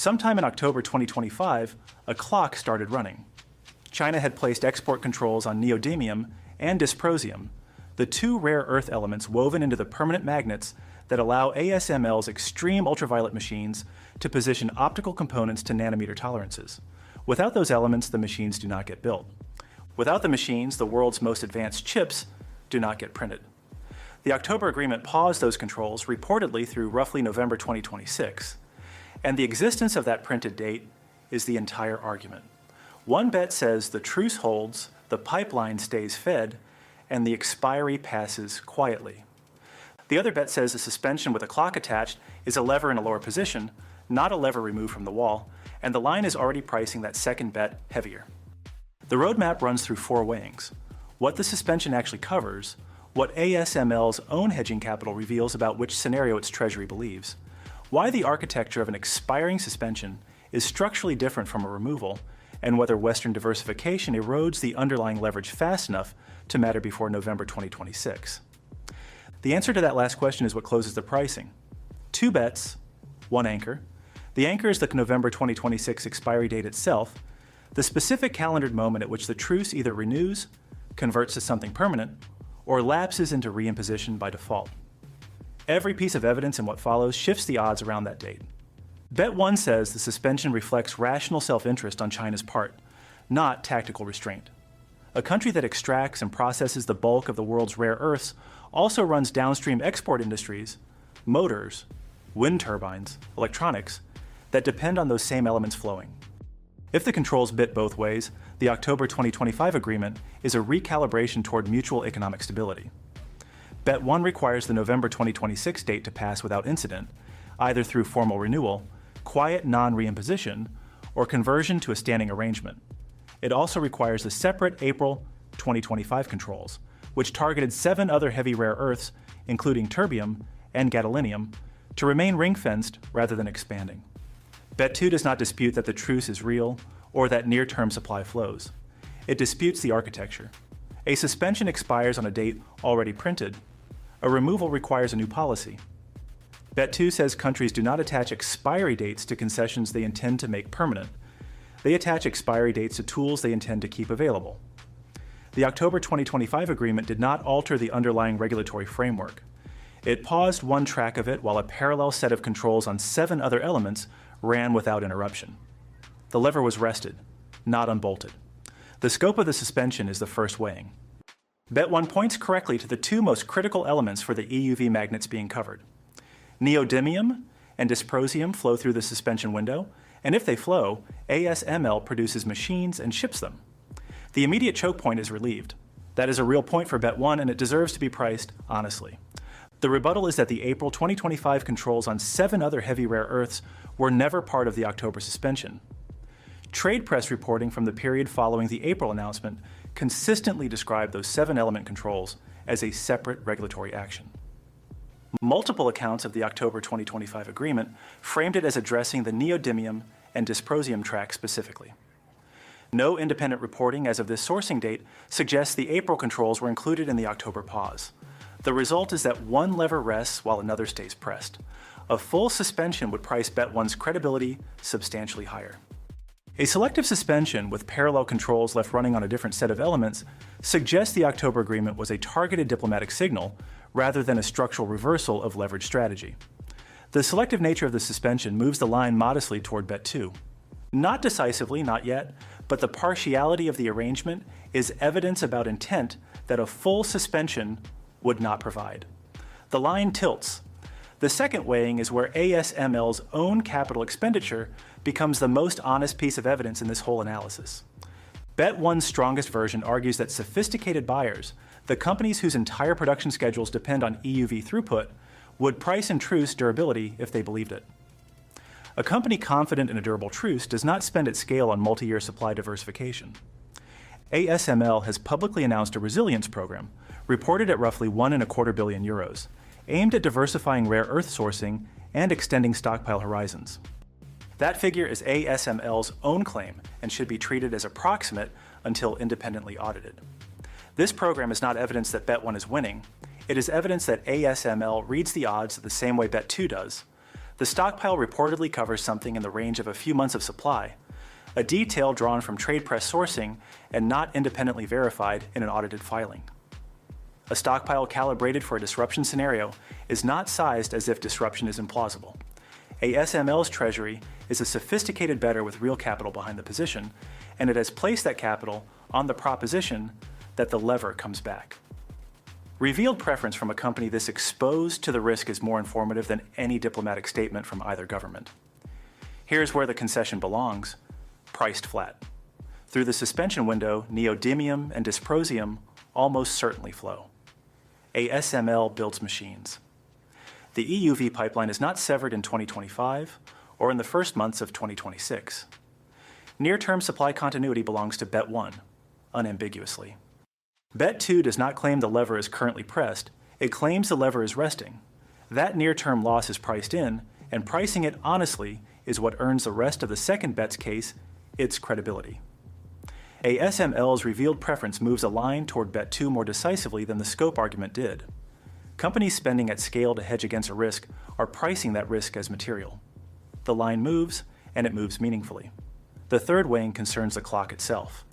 Sometime in October 2025, a clock started running. China had placed export controls on neodymium and dysprosium, the two rare earth elements woven into the permanent magnets that allow ASML's extreme ultraviolet machines to position optical components to nanometer tolerances. Without those elements, the machines do not get built. Without the machines, the world's most advanced chips do not get printed. The October agreement paused those controls reportedly through roughly November 2026. And the existence of that printed date is the entire argument. One bet says the truce holds, the pipeline stays fed, and the expiry passes quietly. The other bet says the suspension with a clock attached is a lever in a lower position, not a lever removed from the wall, and the line is already pricing that second bet heavier. The roadmap runs through four weighings: what the suspension actually covers, what ASML's own hedging capital reveals about which scenario its treasury believes, why the architecture of an expiring suspension is structurally different from a removal, and whether Western diversification erodes the underlying leverage fast enough to matter before November 2026. The answer to that last question is what closes the pricing. Two bets, one anchor. The anchor is the November 2026 expiry date itself, the specific calendared moment at which the truce either renews, converts to something permanent, or lapses into reimposition by default. Every piece of evidence in what follows shifts the odds around that date. Bet 1 says the suspension reflects rational self-interest on China's part, not tactical restraint. A country that extracts and processes the bulk of the world's rare earths also runs downstream export industries, motors, wind turbines, electronics, that depend on those same elements flowing. If the controls bit both ways, the October 2025 agreement is a recalibration toward mutual economic stability. Bet 1 requires the November 2026 date to pass without incident, either through formal renewal, quiet non-reimposition, or conversion to a standing arrangement. It also requires the separate April 2025 controls, which targeted 7 other heavy rare earths, including terbium and gadolinium, to remain ring-fenced rather than expanding. Bet 2 does not dispute that the truce is real or that near-term supply flows. It disputes the architecture. A suspension expires on a date already printed. A removal requires a new policy. Bet 2 says countries do not attach expiry dates to concessions they intend to make permanent. They attach expiry dates to tools they intend to keep available. The October 2025 agreement did not alter the underlying regulatory framework. It paused one track of it while a parallel set of controls on 7 other elements ran without interruption. The lever was rested, not unbolted. The scope of the suspension is the first weighing. Bet 1 points correctly to the 2 most critical elements for the EUV magnets being covered. Neodymium and dysprosium flow through the suspension window, and if they flow, ASML produces machines and ships them. The immediate choke point is relieved. That is a real point for Bet 1, and it deserves to be priced honestly. The rebuttal is that the April 2025 controls on 7 other heavy rare earths were never part of the October suspension. Trade press reporting from the period following the April announcement consistently described those 7-element controls as a separate regulatory action. Multiple accounts of the October 2025 agreement framed it as addressing the neodymium and dysprosium track specifically. No independent reporting as of this sourcing date suggests the April controls were included in the October pause. The result is that one lever rests while another stays pressed. A full suspension would price Bet 1's credibility substantially higher. A selective suspension with parallel controls left running on a different set of elements suggests the October agreement was a targeted diplomatic signal rather than a structural reversal of leverage strategy. The selective nature of the suspension moves the line modestly toward Bet 2. Not decisively, not yet, but the partiality of the arrangement is evidence about intent that a full suspension would not provide. The line tilts. The second weighing is where ASML's own capital expenditure becomes the most honest piece of evidence in this whole analysis. Bet 1's strongest version argues that sophisticated buyers, the companies whose entire production schedules depend on EUV throughput, would price in truce durability if they believed it. A company confident in a durable truce does not spend its scale on multi-year supply diversification. ASML has publicly announced a resilience program, reported at roughly €1.25 billion, aimed at diversifying rare earth sourcing and extending stockpile horizons. That figure is ASML's own claim and should be treated as approximate until independently audited. This program is not evidence that Bet 1 is winning. It is evidence that ASML reads the odds the same way Bet 2 does. The stockpile reportedly covers something in the range of a few months of supply, a detail drawn from trade press sourcing and not independently verified in an audited filing. A stockpile calibrated for a disruption scenario is not sized as if disruption is implausible. ASML's treasury is a sophisticated bettor with real capital behind the position, and it has placed that capital on the proposition that the lever comes back. Revealed preference from a company this exposed to the risk is more informative than any diplomatic statement from either government. Here's where the concession belongs: priced flat. Through the suspension window, neodymium and dysprosium almost certainly flow. ASML builds machines. The EUV pipeline is not severed in 2025 or in the first months of 2026. Near-term supply continuity belongs to Bet 1, unambiguously. Bet 2 does not claim the lever is currently pressed, it claims the lever is resting. That near-term loss is priced in, and pricing it honestly is what earns the rest of the second bet's case its credibility. ASML's revealed preference moves a line toward Bet 2 more decisively than the scope argument did. Companies spending at scale to hedge against a risk are pricing that risk as material. The line moves, and it moves meaningfully. The third weighing concerns the clock itself.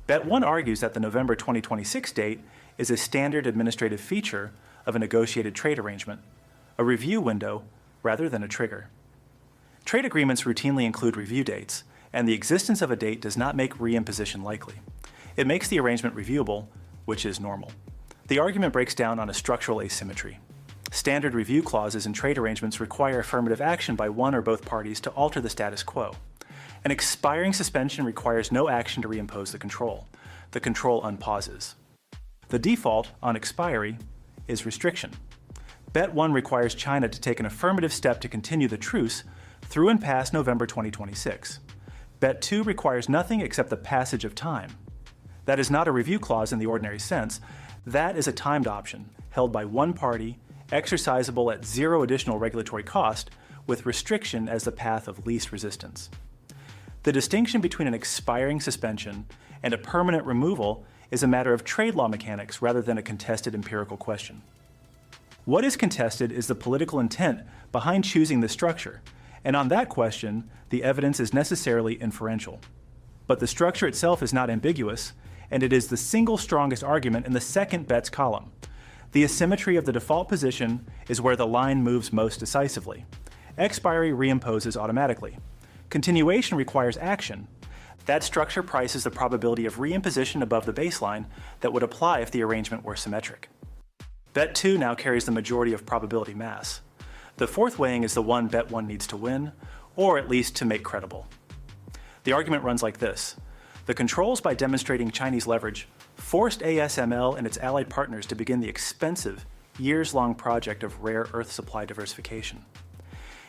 Bet 1 argues that the November 2026 date is a standard administrative feature of a negotiated trade arrangement, a review window rather than a trigger. Trade agreements routinely include review dates, and the existence of a date does not make reimposition likely. It makes the arrangement reviewable, which is normal. The argument breaks down on a structural asymmetry. Standard review clauses in trade arrangements require affirmative action by one or both parties to alter the status quo. An expiring suspension requires no action to reimpose the control. The control unpauses. The default on expiry is restriction. Bet 1 requires China to take an affirmative step to continue the truce through and past November 2026. Bet 2 requires nothing except the passage of time. That is not a review clause in the ordinary sense. That is a timed option held by one party, exercisable at zero additional regulatory cost, with restriction as the path of least resistance. The distinction between an expiring suspension and a permanent removal is a matter of trade law mechanics rather than a contested empirical question. What is contested is the political intent behind choosing this structure, and on that question, the evidence is necessarily inferential. But the structure itself is not ambiguous, and it is the single strongest argument in the second bet's column. The asymmetry of the default position is where the line moves most decisively. Expiry reimposes automatically. Continuation requires action. That structure prices the probability of reimposition above the baseline that would apply if the arrangement were symmetric. Bet 2 now carries the majority of probability mass. The fourth weighing is the one Bet 1 needs to win, or at least to make credible. The argument runs like this. The controls by demonstrating Chinese leverage forced ASML and its allied partners to begin the expensive, years-long project of rare earth supply diversification.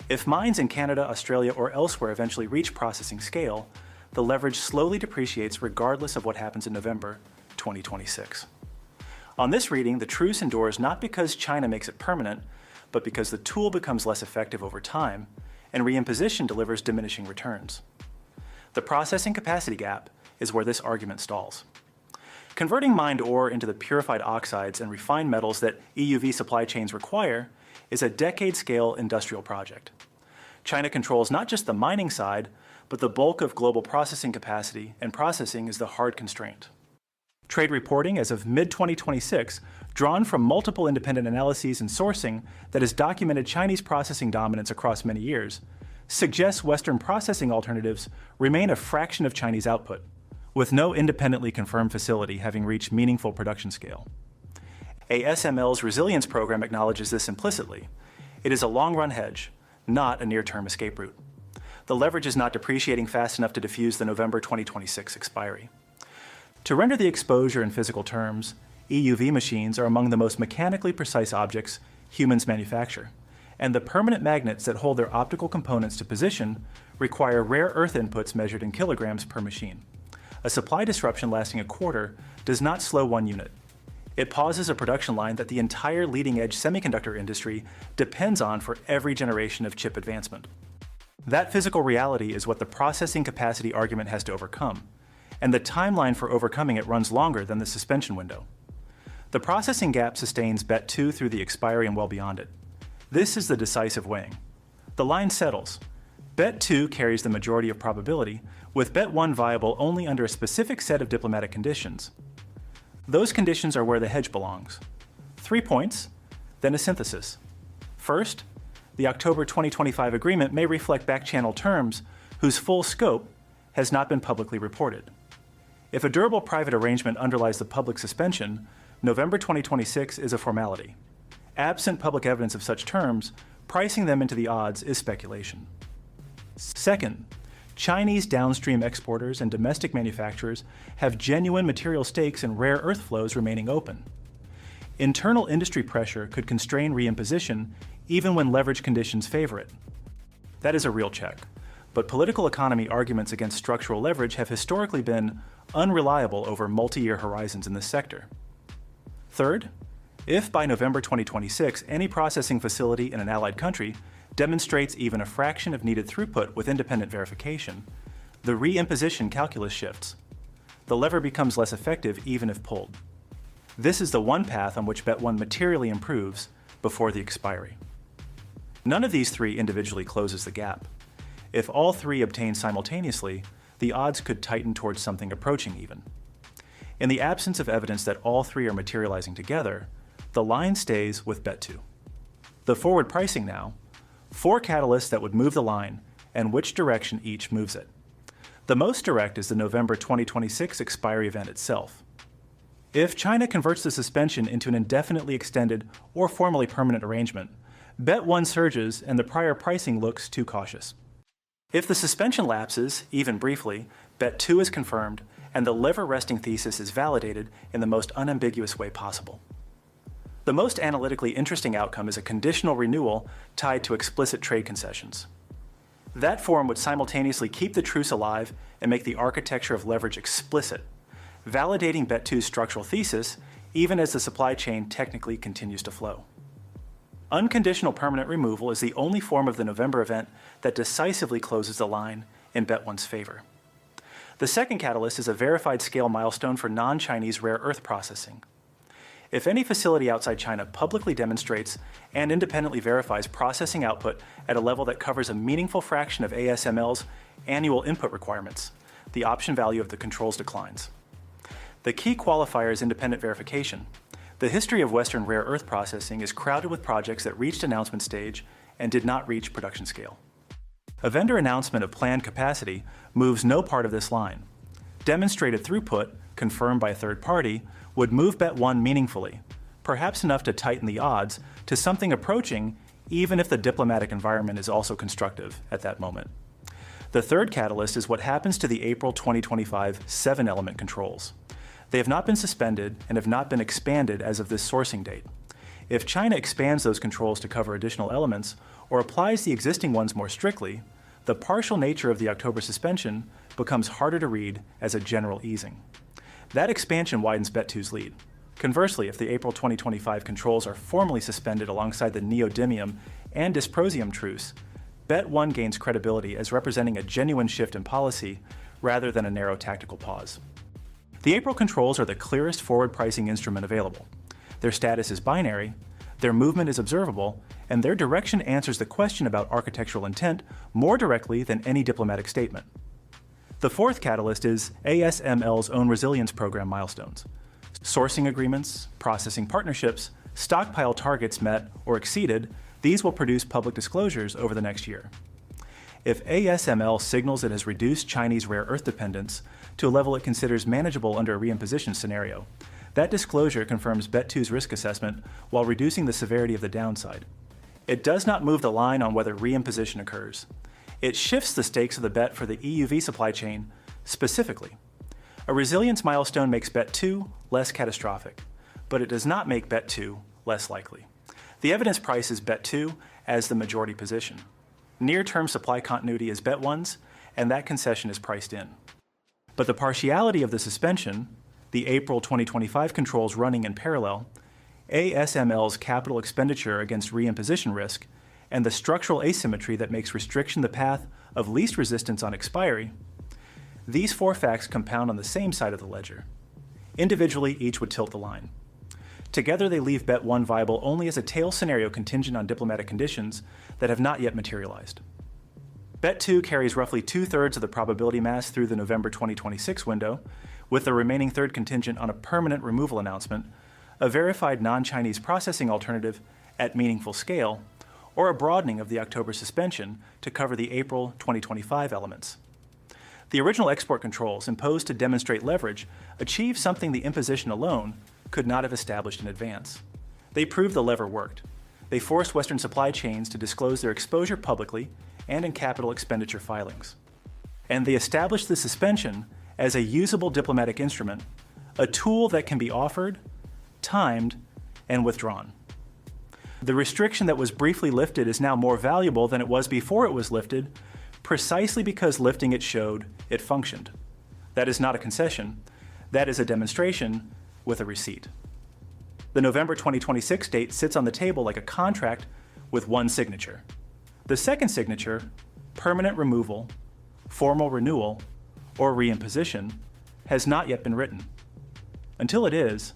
If mines in Canada, Australia, or elsewhere eventually reach processing scale, the leverage slowly depreciates regardless of what happens in November 2026. On this reading, the truce endures not because China makes it permanent, but because the tool becomes less effective over time, and reimposition delivers diminishing returns. The processing capacity gap is where this argument stalls. Converting mined ore into the purified oxides and refined metals that EUV supply chains require is a decade-scale industrial project. China controls not just the mining side, but the bulk of global processing capacity, and processing is the hard constraint. Trade reporting as of mid-2026, drawn from multiple independent analyses and sourcing that has documented Chinese processing dominance across many years, suggests Western processing alternatives remain a fraction of Chinese output, with no independently confirmed facility having reached meaningful production scale. ASML's resilience program acknowledges this implicitly. It is a long-run hedge, not a near-term escape route. The leverage is not depreciating fast enough to diffuse the November 2026 expiry. To render the exposure in physical terms, EUV machines are among the most mechanically precise objects humans manufacture, and the permanent magnets that hold their optical components to position require rare earth inputs measured in kilograms per machine. A supply disruption lasting a quarter does not slow one unit. It pauses a production line that the entire leading-edge semiconductor industry depends on for every generation of chip advancement. That physical reality is what the processing capacity argument has to overcome, and the timeline for overcoming it runs longer than the suspension window. The processing gap sustains Bet 2 through the expiry and well beyond it. This is the decisive weighing. The line settles. Bet 2 carries the majority of probability, with Bet 1 viable only under a specific set of diplomatic conditions. Those conditions are where the hedge belongs. 3 points, then a synthesis. First, the October 2025 agreement may reflect back-channel terms whose full scope has not been publicly reported. If a durable private arrangement underlies the public suspension, November 2026 is a formality. Absent public evidence of such terms, pricing them into the odds is speculation. Second, Chinese downstream exporters and domestic manufacturers have genuine material stakes in rare earth flows remaining open. Internal industry pressure could constrain reimposition even when leverage conditions favor it. That is a real check, but political economy arguments against structural leverage have historically been unreliable over multi-year horizons in this sector. Third, if by November 2026 any processing facility in an allied country demonstrates even a fraction of needed throughput with independent verification, the reimposition calculus shifts. The lever becomes less effective even if pulled. This is the one path on which Bet 1 materially improves before the expiry. None of these three individually closes the gap. If all three obtain simultaneously, the odds could tighten towards something approaching even. In the absence of evidence that all three are materializing together, the line stays with Bet 2. The forward pricing now, 4 catalysts that would move the line, and which direction each moves it. The most direct is the November 2026 expiry event itself. If China converts the suspension into an indefinitely extended or formally permanent arrangement, Bet 1 surges and the prior pricing looks too cautious. If the suspension lapses, even briefly, Bet 2 is confirmed, and the lever resting thesis is validated in the most unambiguous way possible. The most analytically interesting outcome is a conditional renewal tied to explicit trade concessions. That form would simultaneously keep the truce alive and make the architecture of leverage explicit, validating Bet 2's structural thesis even as the supply chain technically continues to flow. Unconditional permanent removal is the only form of the November event that decisively closes the line in Bet 1's favor. The second catalyst is a verified scale milestone for non-Chinese rare earth processing. If any facility outside China publicly demonstrates and independently verifies processing output at a level that covers a meaningful fraction of ASML's annual input requirements, the option value of the controls declines. The key qualifier is independent verification. The history of Western rare earth processing is crowded with projects that reached announcement stage and did not reach production scale. A vendor announcement of planned capacity moves no part of this line. Demonstrated throughput, confirmed by a third party, would move Bet 1 meaningfully, perhaps enough to tighten the odds to something approaching even if the diplomatic environment is also constructive at that moment. The third catalyst is what happens to the April 2025 7-element controls. They have not been suspended and have not been expanded as of this sourcing date. If China expands those controls to cover additional elements or applies the existing ones more strictly, the partial nature of the October suspension becomes harder to read as a general easing. That expansion widens Bet 2's lead. Conversely, if the April 2025 controls are formally suspended alongside the neodymium and dysprosium truce, Bet 1 gains credibility as representing a genuine shift in policy rather than a narrow tactical pause. The April controls are the clearest forward pricing instrument available. Their status is binary, their movement is observable, and their direction answers the question about architectural intent more directly than any diplomatic statement. The fourth catalyst is ASML's own resilience program milestones. Sourcing agreements, processing partnerships, stockpile targets met or exceeded, these will produce public disclosures over the next year. If ASML signals it has reduced Chinese rare earth dependence to a level it considers manageable under a reimposition scenario, that disclosure confirms Bet 2's risk assessment while reducing the severity of the downside. It does not move the line on whether reimposition occurs. It shifts the stakes of the bet for the EUV supply chain specifically. A resilience milestone makes Bet 2 less catastrophic, but it does not make Bet 2 less likely. The evidence prices Bet 2 as the majority position. Near-term supply continuity is Bet 1's, and that concession is priced in. But the partiality of the suspension, the April 2025 controls running in parallel, ASML's capital expenditure against reimposition risk, and the structural asymmetry that makes restriction the path of least resistance on expiry, these four facts compound on the same side of the ledger. Individually, each would tilt the line. Together, they leave Bet 1 viable only as a tail scenario contingent on diplomatic conditions that have not yet materialized. Bet 2 carries roughly 2/3 of the probability mass through the November 2026 window, with the remaining third contingent on a permanent removal announcement, a verified non-Chinese processing alternative at meaningful scale, or a broadening of the October suspension to cover the April 2025 elements. The original export controls imposed to demonstrate leverage achieved something the imposition alone could not have established in advance. They proved the lever worked. They forced Western supply chains to disclose their exposure publicly and in capital expenditure filings. And they established the suspension as a usable diplomatic instrument, a tool that can be offered, timed, and withdrawn. The restriction that was briefly lifted is now more valuable than it was before it was lifted, precisely because lifting it showed it functioned. That is not a concession. That is a demonstration with a receipt. The November 2026 date sits on the table like a contract with one signature. The second signature, permanent removal, formal renewal, or reimposition, has not yet been written. Until it is,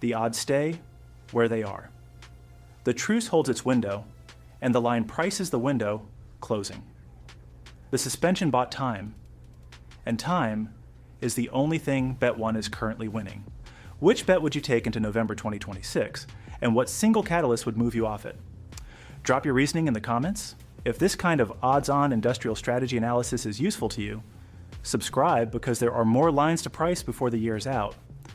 the odds stay where they are. The truce holds its window, and the line prices the window closing. The suspension bought time, and time is the only thing Bet 1 is currently winning. Which bet would you take into November 2026, and what single catalyst would move you off it? Drop your reasoning in the comments. If this kind of odds-on industrial strategy analysis is useful to you, subscribe because there are more lines to price before the year is out.